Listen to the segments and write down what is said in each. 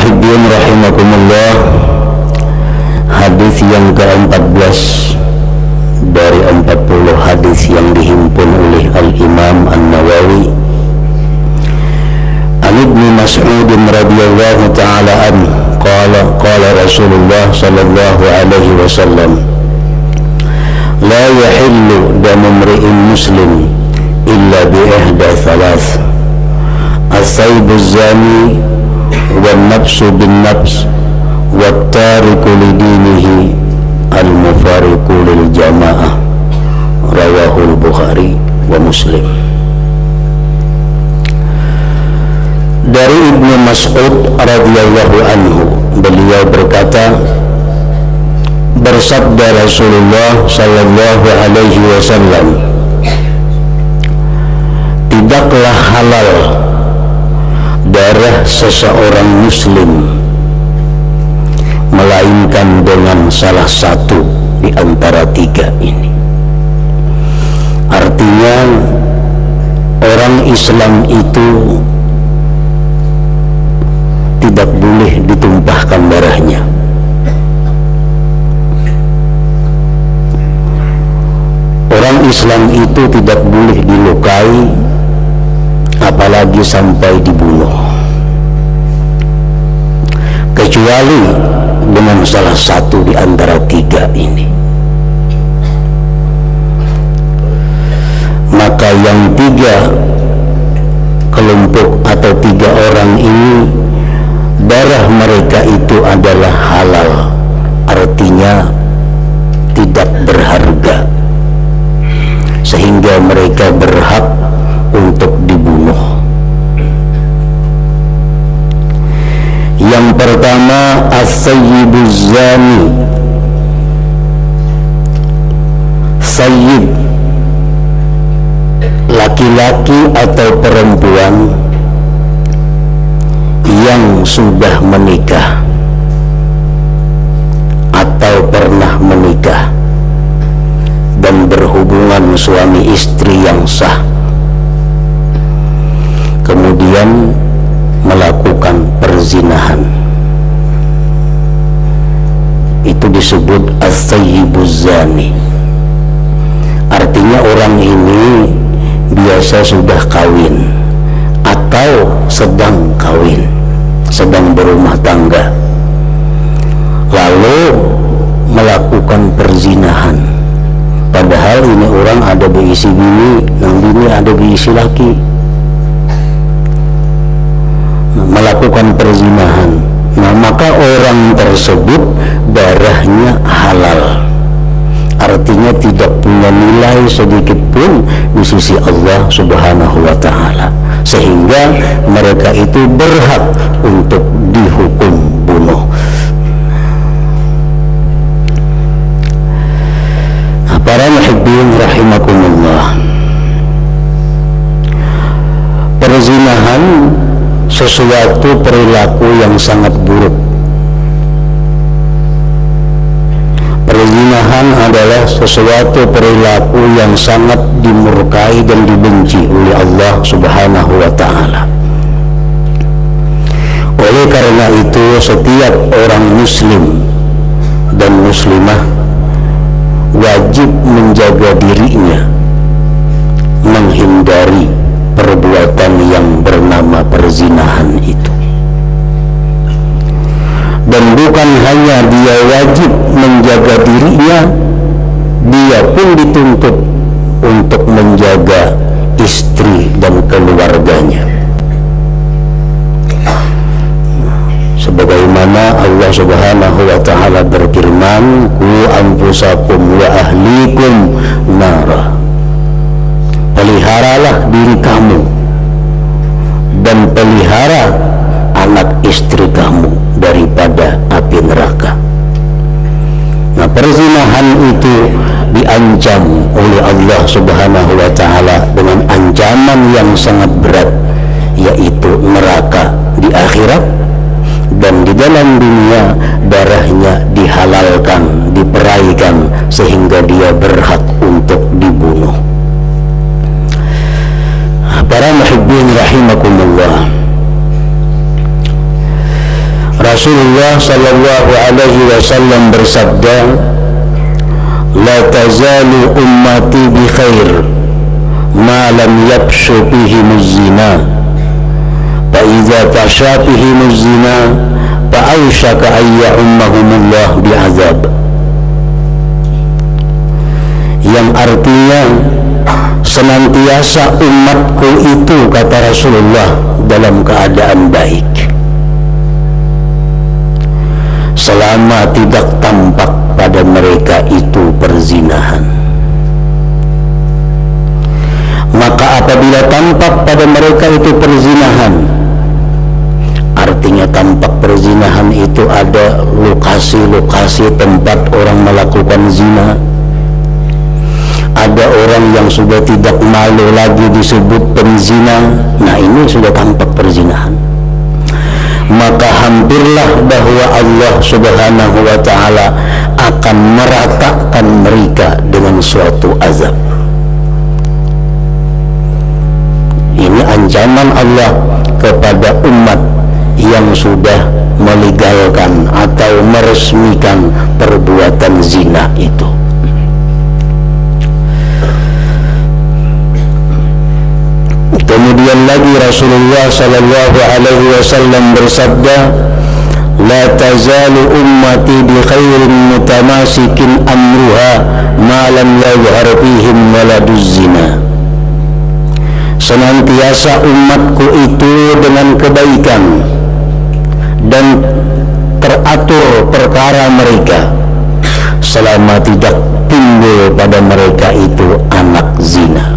muhibbin rahimakumullah, hadis yang ke-14 dari 40 hadis yang dihimpun oleh Al-Imam An-Nawawi. An Ibnu Mas'ud radhiyallahu ta'ala an qala Rasulullah sallallahu alaihi wasallam, la yahillu damu imri'in muslim illa bi ihda thalath, as-saybu az-zani wan-nafsu bin-nafs wat-tariku lidinihi al-mufariqu lil jamaah, rawahul Bukhari wa Muslim. Dari Ibnu Mas'ud radhiyallahu anhu, beliau berkata, bersabda Rasulullah sallallahu alaihi wasallam, tidaklah halal darah seseorang muslim melainkan dengan salah satu di antara tiga ini. Artinya orang Islam itu tidak boleh ditumpahkan darahnya. Orang Islam itu tidak boleh dilukai, apalagi sampai dibunuh, kecuali dengan salah satu di antara tiga ini. Maka yang tiga kelompok atau tiga orang ini, darah mereka itu adalah halal, artinya tidak berharga, sehingga mereka berhak untuk dibunuh. Yang pertama, as-sayyibuz zani. Sayyib, laki-laki atau perempuan yang sudah menikah atau pernah menikah dan berhubungan suami istri yang sah, kemudian melakukan perzinahan, itu disebut as-sayyibuz zani. Artinya orang ini biasa sudah kawin atau sedang kawin, sedang berumah tangga, lalu melakukan perzinahan. Padahal ini orang ada diisi bini, yang bini ada diisi laki, melakukan perzinahan. Nah, maka orang tersebut darahnya halal, artinya tidak punya nilai sedikit pun di sisi Allah Subhanahu wa ta'ala, sehingga mereka itu berhak untuk dihukum bunuh. Para muhibbin rahimakumullah, perzinahan sesuatu perilaku yang sangat buruk. Perzinahan adalah sesuatu perilaku yang sangat dimurkai dan dibenci oleh Allah Subhanahu wa ta'ala. Oleh karena itu, setiap orang muslim dan muslimah wajib menjaga dirinya menghindari perbuatan yang bernama perzinahan itu. Dan bukan hanya dia wajib menjaga dirinya, dia pun dituntut untuk menjaga istri dan keluarganya. Sebagaimana Allah Subhanahu wa ta'ala berfirman, ku anfusakum wa ahlikum nara, peliharalah diri kamu dan pelihara anak istri kamu daripada api neraka. Nah, perzinahan itu diancam oleh Allah Subhanahu wa ta'ala dengan ancaman yang sangat berat, yaitu neraka di akhirat, dan di dalam dunia darahnya dihalalkan, diperaikan, sehingga dia berhak untuk dibunuh. Para muhibbin rahimakumullah, Rasulullah sallallahu alaihi wasallam bersabda, la tazalu ummati bi khair ma lam yabshu bihimuz zina fa idza fasha bihimuz zina fa aushaka ay ya'ummahumullah bi'azab. Yang artinya senantiasa umatku itu, kata Rasulullah, dalam keadaan baik selama tidak tampak pada mereka itu perzinahan. Maka apabila tampak pada mereka itu perzinahan, artinya tampak perzinahan itu ada lokasi-lokasi tempat orang melakukan zina, ada orang yang sudah tidak malu lagi disebut penzina, nah ini sudah tampak perzinahan. Maka hampirlah bahwa Allah subhanahu wa ta'ala akan meratakan mereka dengan suatu azab. Ini ancaman Allah kepada umat yang sudah melegalkan atau meresmikan perbuatan zina itu. Kemudian lagi Rasulullah sallallahu alaihi wasallam bersabda, la tazalu ummati bi khairin mutamasikin amruha ma lam yadhhar fihim waladuz zina. Senantiasa umatku itu dengan kebaikan dan teratur perkara mereka selama tidak timbul pada mereka itu anak zina.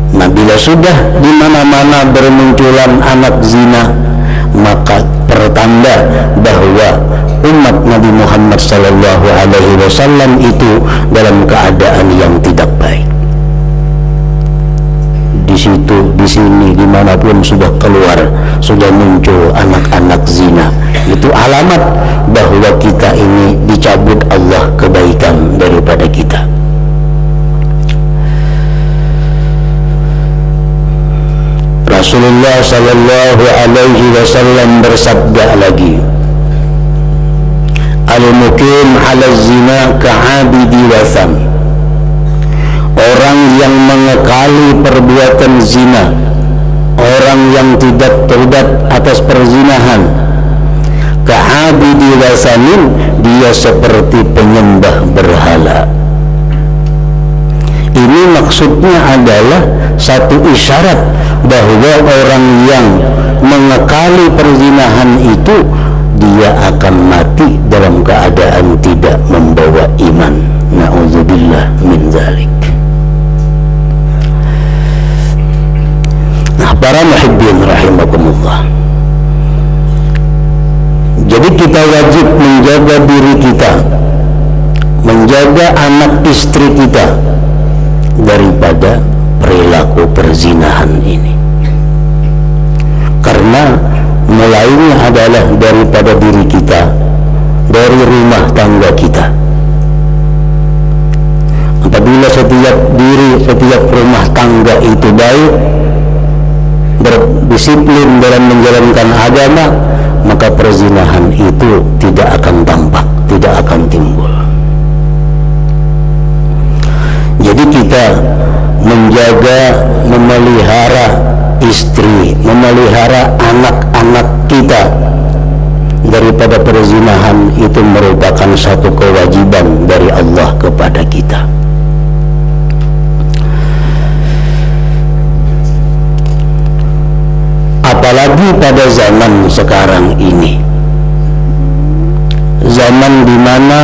Nah, bila sudah di mana-mana bermunculan anak zina, maka pertanda bahwa umat Nabi Muhammad sallallahu alaihi wasallam itu dalam keadaan yang tidak baik. Di situ, di sini, dimanapun sudah keluar, sudah muncul anak-anak zina, itu alamat bahwa kita ini dicabut Allah kebaikan daripada kita. Rasulullah sallallahu alaihi wasallam bersabda lagi, al-muqim 'ala zina ka'abidi wasan. Orang yang mengekali perbuatan zina, orang yang tidak taubat atas perzinahan, ka'abidi wasanin, dia seperti penyembah berhala. Ini maksudnya adalah satu isyarat bahwa orang yang mengekali perzinahan itu dia akan mati dalam keadaan tidak membawa iman. Na'udzubillah min dzalik. Nah, para muhibbin rahimakumullah, jadi kita wajib menjaga diri kita, menjaga anak istri kita daripada perilaku perzinahan ini, karena mulainya adalah daripada diri kita, dari rumah tangga kita. Apabila setiap rumah tangga itu baik, berdisiplin dalam menjalankan agama, maka perzinahan itu tidak akan tampak, tidak akan timbul. Jadi kita menjaga, memelihara istri, memelihara anak-anak kita daripada perzinahan itu merupakan satu kewajiban dari Allah kepada kita. Apalagi pada zaman sekarang ini, zaman di mana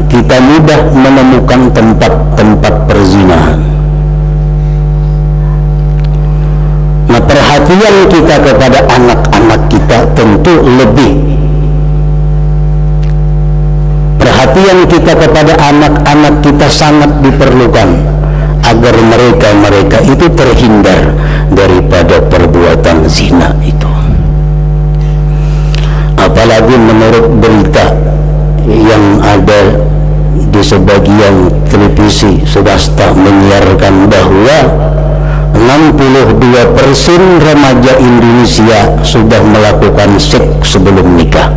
kita mudah menemukan tempat-tempat perzinahan. Nah, perhatian kita kepada anak-anak kita tentu lebih. Perhatian kita kepada anak-anak kita sangat diperlukan agar mereka itu terhindar daripada perbuatan zina itu. Apalagi menurut berita yang ada di sebagian televisi swasta menyiarkan bahwa 6 62% remaja Indonesia sudah melakukan seks sebelum nikah.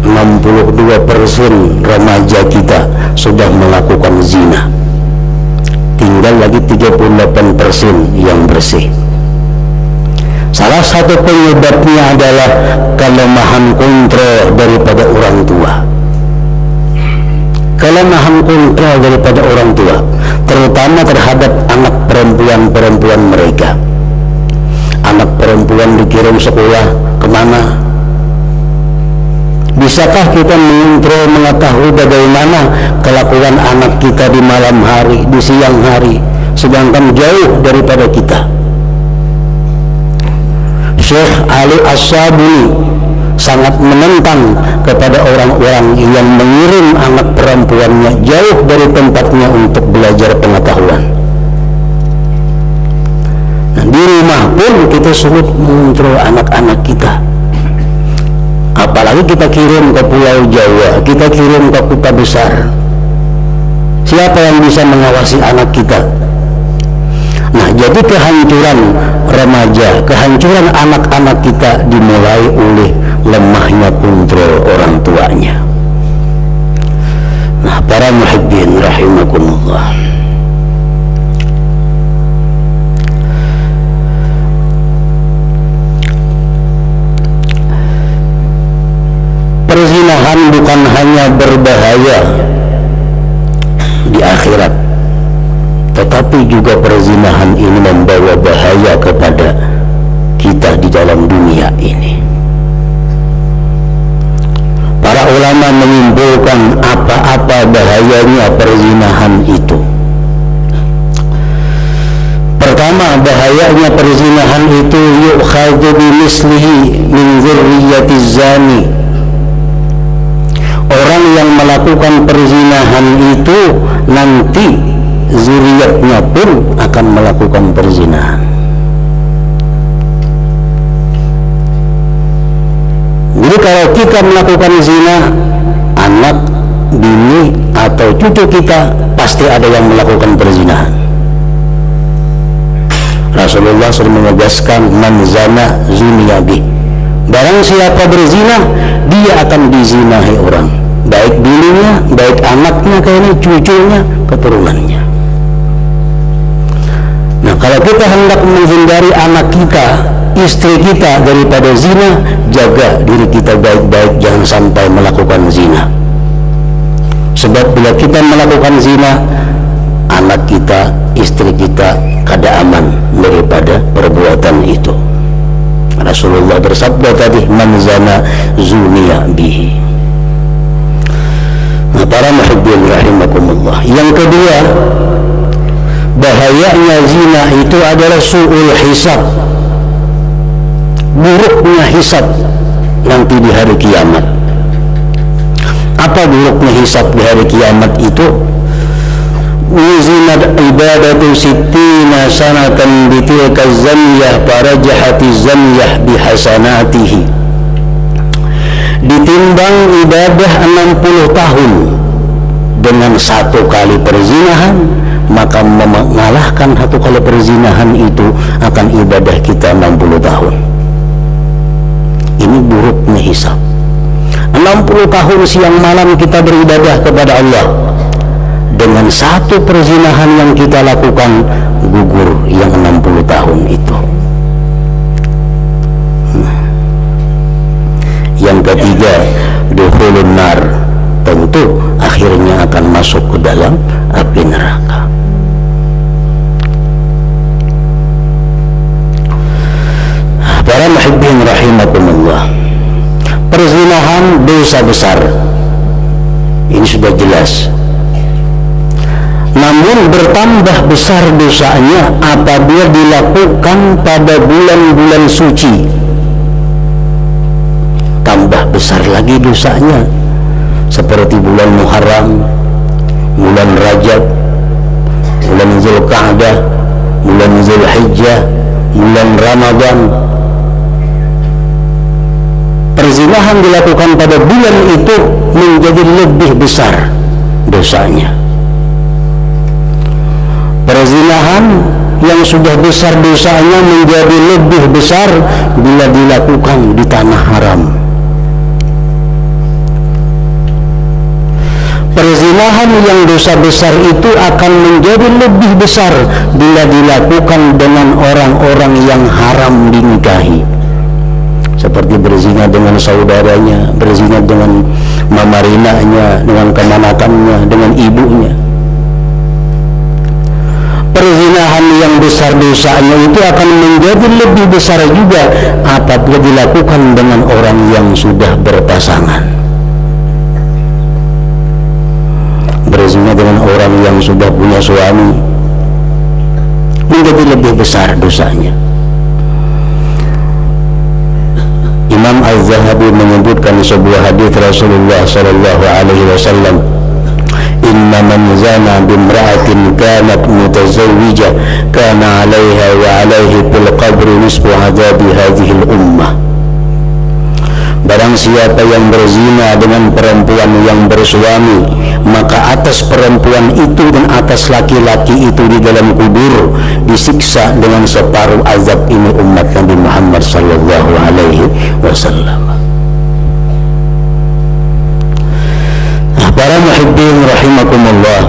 62% remaja kita sudah melakukan zina. Tinggal lagi 38% yang bersih. Salah satu penyebabnya adalah kelemahan kontrol daripada orang tua. Kelemahan kontrol daripada orang tua, terutama terhadap anak perempuan-perempuan mereka. Anak perempuan dikirim sekolah kemana? Bisakah kita mengontrol, mengetahui bagaimana kelakuan anak kita di malam hari, di siang hari, sedangkan jauh daripada kita? Syekh Ali As-Sabuni sangat menentang kepada orang-orang yang mengirim anak perempuannya jauh dari tempatnya untuk belajar pengetahuan. Nah, di rumah pun kita sulit mengontrol anak-anak kita. Apalagi kita kirim ke Pulau Jawa, kita kirim ke kota besar. Siapa yang bisa mengawasi anak kita? Nah, jadi kehancuran remaja, kehancuran anak-anak kita dimulai oleh lemahnya kontrol orang tuanya. Nah, para muhibbin rahimakumullah, perzinahan bukan hanya berbahaya di akhirat, tetapi juga perzinahan ini membawa bahaya kepada kita di dalam dunia ini. Para ulama menyimpulkan apa-apa bahayanya perzinahan itu. Pertama, bahayanya perzinahan itu yu'khadhu bimislihi min dzurriyyatiz zani. Orang yang melakukan perzinahan itu nanti zuriatnya pun akan melakukan perzinahan. Jadi kalau kita melakukan zina, anak, bini atau cucu kita pasti ada yang melakukan perzinahan. Rasulullah sudah menegaskan, man zana zuniya bih. Barang siapa berzina, dia akan dizinahi orang, baik bininya, baik anaknya, kayaknya cucunya, keturunannya. Nah, kalau kita hendak menghindari anak kita, istri kita daripada zina, jaga diri kita baik-baik, jangan sampai melakukan zina. Sebab bila kita melakukan zina, anak kita, istri kita kada aman daripada perbuatan itu. Rasulullah bersabda tadi, man zana zuniya bihi. Nah, para muhibbin rahimakumullah, yang kedua, bahayanya zina itu adalah su'ul hisab, buruknya hisab nanti di hari kiamat. Apa buruknya hisab di hari kiamat itu? Uzinat ibadatu sittina sanatan bitilka zamyah farajahati zamyah bihasanatihi. Ditimbang ibadah 60 tahun dengan satu kali perzinahan, maka mengalahkan satu kali perzinahan itu akan ibadah kita 60 tahun. Ini buruknya hisab. 60 tahun siang malam kita beribadah kepada Allah, dengan satu perzinahan yang kita lakukan gugur yang 60 tahun itu. Nah, yang ketiga, dukhulun nar, tentu akhirnya akan masuk ke dalam api neraka. Para muhibbin rahimakumullah, perzinahan dosa besar, ini sudah jelas. Namun bertambah besar dosanya apabila dilakukan pada bulan-bulan suci. Tambah besar lagi dosanya, seperti bulan Muharram, bulan Rajab, bulan Zulqa'dah, bulan Zulhijjah, bulan Ramadan. Perzinahan dilakukan pada bulan itu menjadi lebih besar dosanya. Perzinahan yang sudah besar dosanya menjadi lebih besar bila dilakukan di tanah haram. Perzinahan yang dosa besar itu akan menjadi lebih besar bila dilakukan dengan orang-orang yang haram dinikahi, seperti berzina dengan saudaranya, berzina dengan mamarinanya, dengan kemanakannya, dengan ibunya. Perzinahan yang besar dosanya itu akan menjadi lebih besar juga apabila dilakukan dengan orang yang sudah berpasangan. Berzina dengan orang yang sudah punya suami menjadi lebih besar dosanya. Imam Az-Zahabi menyebutkan sebuah hadis Rasulullah sallallahu alaihi wasallam, "Inna man zana bimra'atin kanat mutazawwijah kana 'alaiha wa 'alaihi fil qabri nisfu 'adzabi hadhihi al-ummah." Barang siapa yang berzina dengan perempuan yang bersuami, maka atas perempuan itu dan atas laki-laki itu di dalam kubur disiksa dengan separuh azab ini umat Nabi Muhammad sallallahu alaihi wasallam. Para muhibbin rahimakumullah,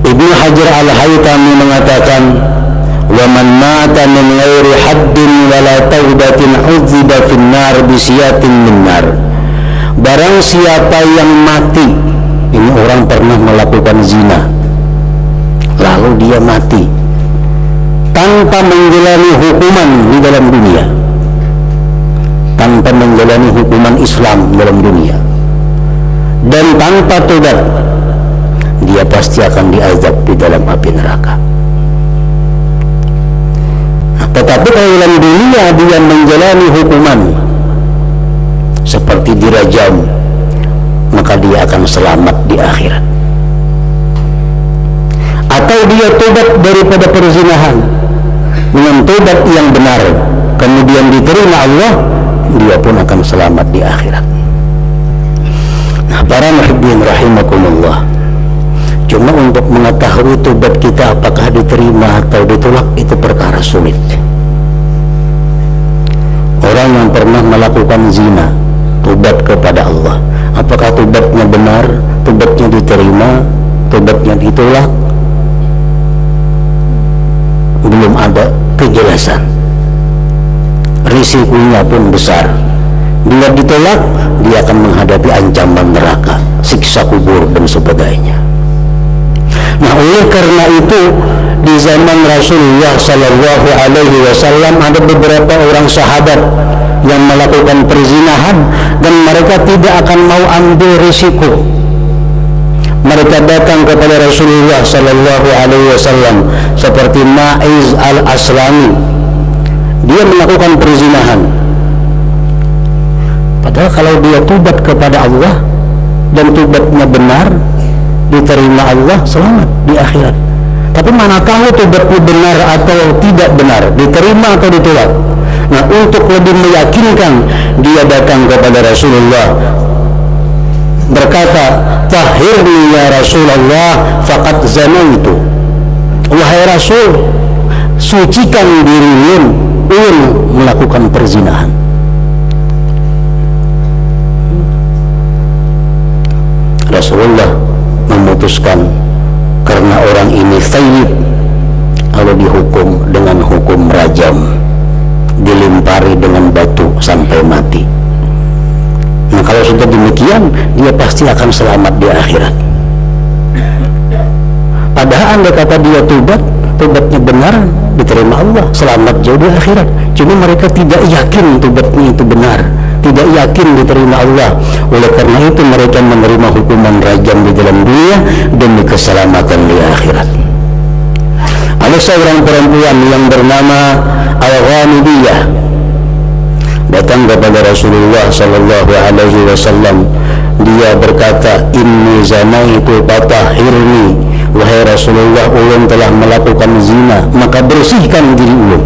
Ibnu Hajar Al-Haytami mengatakan, "Wa man mata min ghairi haddin wala taubatin udziba fin nar bisiyatin min nar." Barang siapa yang mati, ini orang pernah melakukan zina, lalu dia mati tanpa menjalani hukuman di dalam dunia, tanpa menjalani hukuman Islam dalam dunia, dan tanpa tobat, dia pasti akan diazab di dalam api neraka. Tetapi kalau dalam dunia dia menjalani hukuman seperti dirajam, maka dia akan selamat di akhirat. Atau dia tobat daripada perzinahan dengan tobat yang benar, kemudian diterima Allah, dia pun akan selamat di akhirat. Nah, para muhibbin rahimakumullah, cuma untuk mengetahui tobat kita apakah diterima atau ditolak itu perkara sulit. Orang yang pernah melakukan zina, tobat kepada Allah, apakah tobatnya benar, tobatnya diterima, tobatnya ditolak, belum ada kejelasan. Risikonya pun besar. Bila ditolak, dia akan menghadapi ancaman neraka, siksa kubur dan sebagainya. Nah, oleh karena itu di zaman Rasulullah sallallahu alaihi wasallam ada beberapa orang sahabat yang melakukan perzinahan dan mereka tidak akan mau ambil risiko. Mereka datang kepada Rasulullah sallallahu alaihi wasallam seperti Ma'iz al-Aslami. Dia melakukan perzinahan. Padahal kalau dia tobat kepada Allah dan tobatnya benar, diterima Allah, selamat di akhirat. Tapi mana tahu tobatnya benar atau tidak benar, diterima atau ditolak. Nah, untuk lebih meyakinkan, dia datang kepada Rasulullah berkata, "Tahhirni ya Rasulullah, faqad zanaitu." Wahai Rasul, sucikan diri ulun melakukan perzinahan. Rasulullah memutuskan karena orang ini thayyib, lalu dihukum dengan hukum rajam, dilempari dengan batu sampai mati. Nah, kalau sudah demikian, dia pasti akan selamat di akhirat. Padahal andai kata dia tobatnya benar, diterima Allah, selamat jauh di akhirat. Cuma mereka tidak yakin tobatnya itu benar, tidak yakin diterima Allah. Oleh karena itu mereka menerima hukuman rajam di dalam dunia demi keselamatan di akhirat. Ada seorang perempuan yang bernama Al-Ghamidiyah datang kepada Rasulullah sallallahu alaihi wasallam. Dia berkata, "Inni zanaitu fatahhirni." Wahai Rasulullah, ulun telah melakukan zina, maka bersihkan diri ulun.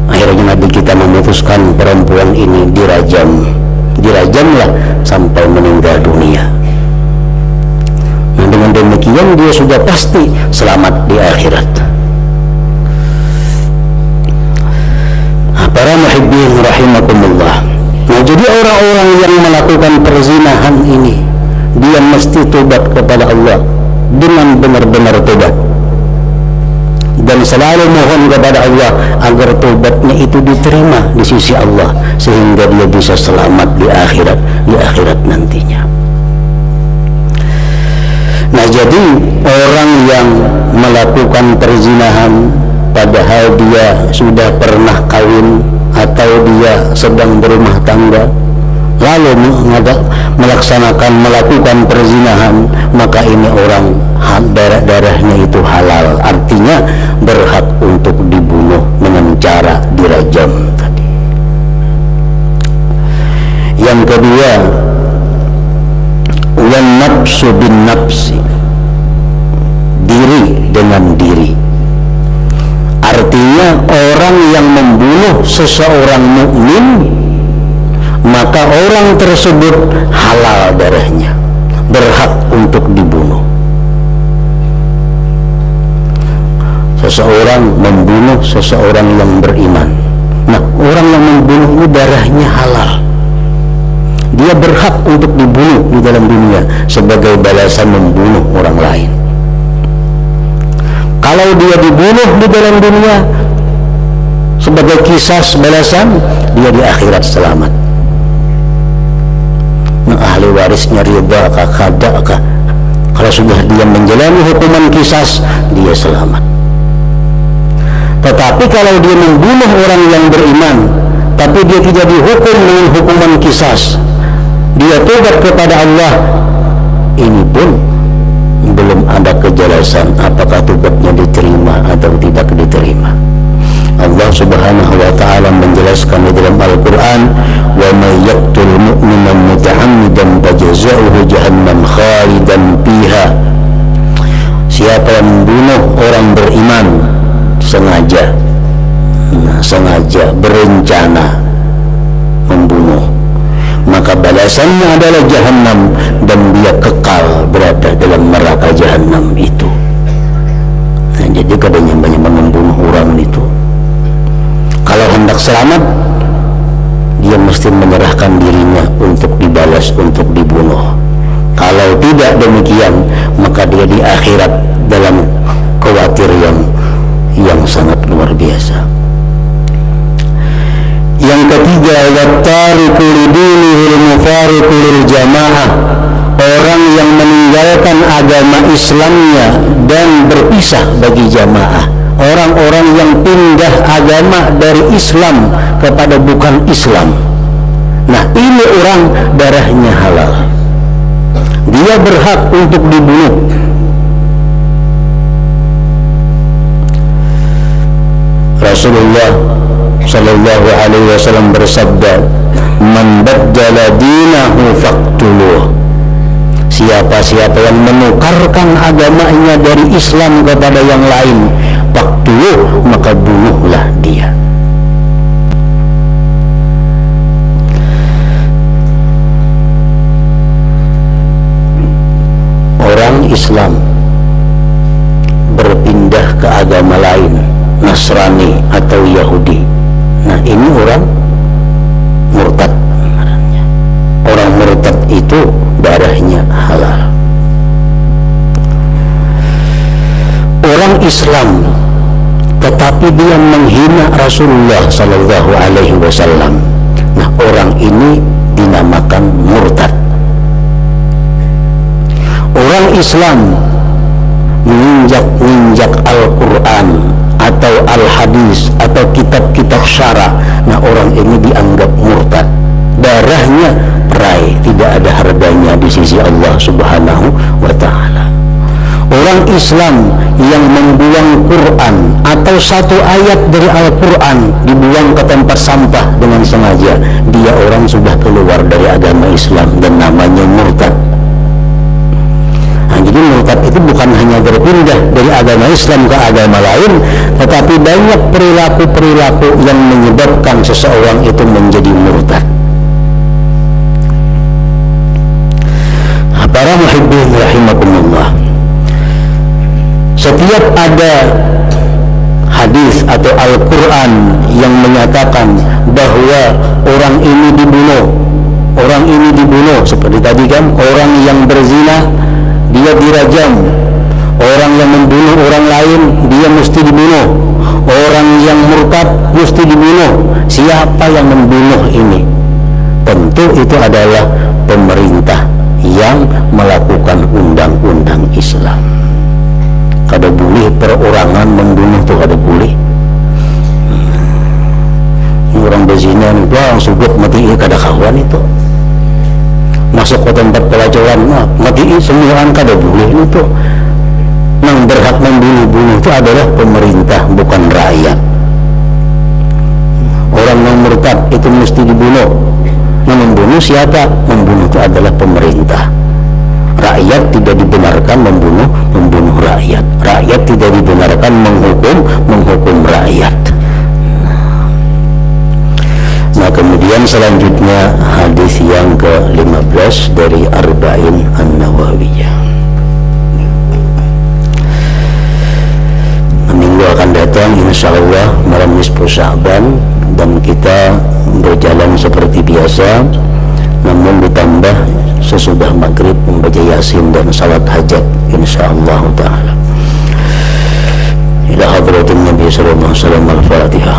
Akhirnya Nabi kita memutuskan perempuan ini dirajamlah sampai meninggal dunia. Nah, dengan demikian dia sudah pasti selamat di akhirat. Para muhibbin rahimakumullah. Nah, jadi orang-orang yang melakukan perzinahan ini, dia mesti tobat kepada Allah dengan benar-benar tobat, dan selalu mohon kepada Allah agar tobatnya itu diterima di sisi Allah, sehingga dia bisa selamat di akhirat nantinya. Nah, jadi orang yang melakukan perzinahan padahal dia sudah pernah kawin atau dia sedang berumah tangga, lalu melakukan perzinahan, maka ini orang darahnya itu halal, artinya berhak untuk dibunuh dengan cara dirajam tadi. Yang kedua, wan nafsu bin nafsi, diri dengan diri. Artinya orang yang membunuh seseorang mukmin, maka orang tersebut halal darahnya, berhak untuk dibunuh. Seseorang membunuh seseorang yang beriman, nah orang yang membunuh itu darahnya halal, dia berhak untuk dibunuh di dalam dunia sebagai balasan membunuh orang lain. Kalau dia dibunuh di dalam dunia sebagai kisas balasan, dia di akhirat selamat. Nah, ahli warisnya ridha kah, kada kah, kalau sudah dia menjalani hukuman kisas, dia selamat. Tetapi kalau dia membunuh orang yang beriman, tapi dia tidak dihukum dengan hukuman kisas, dia tobat kepada Allah, ini pun belum ada kejelasan apakah tobatnya diterima atau tidak diterima. Allah Subhanahu wa ta'ala menjelaskan di dalam Al-Quran, wa may yaqtul mu'minan muta'ammidan fajaza'uhu jahannam khalidan fiha. Siapa yang membunuh orang beriman sengaja, berencana membunuh, maka balasannya adalah jahannam, dan dia kekal berada dalam neraka jahannam itu. Nah, jadi kadang yang banyak membunuh orang itu, kalau hendak selamat, dia mesti menyerahkan dirinya untuk dibalas, untuk dibunuh. Kalau tidak demikian, maka dia di akhirat dalam khawatir yang sangat luar biasa. Yang ketiga, wattariku lidinihil mufariqu lil jamaah, orang yang meninggalkan agama Islamnya dan berpisah bagi jamaah, orang-orang yang pindah agama dari Islam kepada bukan Islam. Nah, ini orang darahnya halal, dia berhak untuk dibunuh. Rasulullah sallallahu alaihi wasallam bersabda, man baddala dinahu faqtuluh. Siapa-siapa yang menukarkan agamanya dari Islam kepada yang lain, faqtuluh, maka bunuhlah dia. Orang Islam berpindah ke agama lain, Nasrani atau Yahudi, nah ini orang murtad. Orang murtad itu darahnya halal. Orang Islam tetapi dia menghina Rasulullah sallallahu alaihi wasallam, nah orang ini dinamakan murtad. Orang Islam menginjak Al-Quran atau Al-Hadis atau kitab-kitab syara, nah orang ini dianggap murtad, darahnya perai, tidak ada harganya di sisi Allah Subhanahu wa ta'ala. Orang Islam yang membuang Quran atau satu ayat dari Al-Quran dibuang ke tempat sampah dengan sengaja, dia orang sudah keluar dari agama Islam dan namanya murtad. Nah, jadi murtad itu bukan hanya berpindah dari agama Islam ke agama lain, tetapi banyak perilaku-perilaku yang menyebabkan seseorang itu menjadi murtad. Para muhibbin rahimakumullah, setiap ada hadis atau Al-Quran yang menyatakan bahwa orang ini dibunuh, seperti tadi kan, orang yang berzina dia dirajam, orang yang membunuh orang lain dia mesti dibunuh, orang yang murtad mesti dibunuh. Siapa yang membunuh ini? Tentu itu adalah pemerintah yang melakukan undang-undang Islam. Kada boleh perorangan membunuh tuh, kada boleh. Orang berzina itu langsung mati, kada kawan itu. Masuk ke tempat pelajaran, mati semuaan, kada boleh itu. Yang berhak membunuh itu adalah pemerintah, bukan rakyat. Orang yang murtad itu mesti dibunuh. Yang membunuh siapa? Membunuh itu adalah pemerintah. Rakyat tidak dibenarkan membunuh rakyat. Rakyat tidak dibenarkan menghukum rakyat. Nah, kemudian selanjutnya hadis yang ke-15 dari Arba'in An-Nawawiyah. Minggu akan datang insyaallah malam nisfu Sya'ban, dan kita berjalan seperti biasa, namun ditambah sesudah maghrib membaca Yasin dan salat hajat insyaallah taala. Ila hadratin Nabi sallallahu alaihi wasallam. Al-Fatihah.